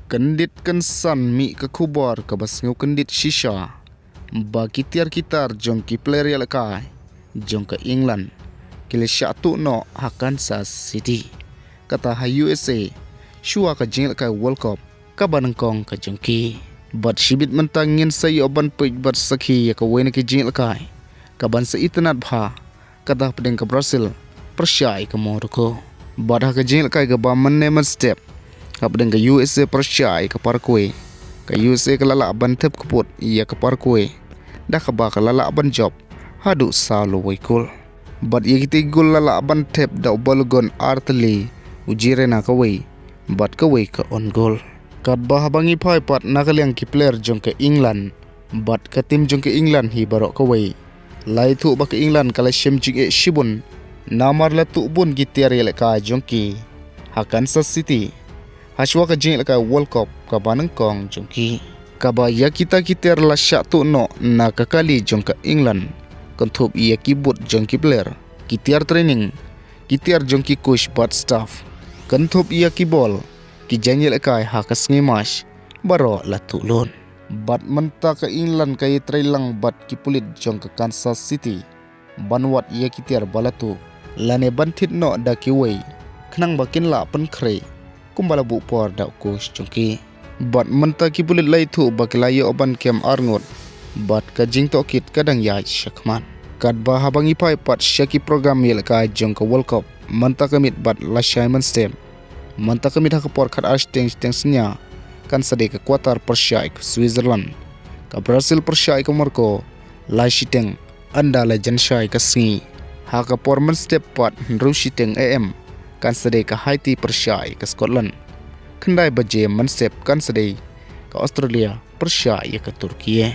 Kendit kensan mi ke kubar ke basngu kendit shisha. Bagi tiar kitar jong ki player ialehkai. Jong ke England. Kile Shah no Kansas City. Kata ha USA. Shua ke ialehkai World Cup. Kabanengkong ke jong ki. Bat shibit mentang ngin sayo oban pej bat sakhi ke wena ke ialehkai. Kaban sa itanat bha. Kata pedeng ke Brazil. Persyai ke Morocco. Bat ha ke ialehkai ke ba meneman step. Kapdeng ke USA persyai ke Parkway. Ke USA ke lalak ban tep keput ia ke Parkway. Dah ke ba ke lalak ban job. Hadu salu waikul. Bat ia kita gul lalak ban tep da balagon arteli ujirena ke way. Bat ke way ke on goal. Kat bah bangi pai pat nakaliang ki player jong ke England. Bat ke tim jong ke England hi barok ke way. Lai tu ba ke England kala syem jing shibun. Namar la tu bun gitiar ialehkai jong ki. Kansas City. Haswa ke ialehkai World Cup ke Banengkong jong ki. Kaba ya kita kitir la Shah no na kekali jong ke England. Kentup ia kibut jong ki player. Kitiar training. Kitiar jong ki coach bat staff. Kentup ia kibol. Ki ialehkai ha ke sengimas. Baro la tulun. Bat menta ke England kaya trailang bat ki pulit jong ke Kansas City. Banwat ia kitiar balatu. Lane bantit no da kiwei. Kenang bakin la pen kre. Kumbala bu por da coach jong ki. Bat menta ki pulit lai tu bakilayo oban kem arngot. Bat ka jing to kit kadang ya syakman. Kat bah habangi pai pat syaki program ialehkai jong ke World Cup. Menta kemit bat la Simon Stem. Menta kemit ha ke por kat arsteng senya. Kan sade ke Qatar persyai ke Switzerland. Ke Brazil persyai ke Morocco. La shiteng anda la jansyai ke sengi. Ha ke por men step pat ru shiteng AM. Kan sade ke Haiti persyai ke Scotland. Kendai baje men step kan sade ke Australia persyai ke Turki.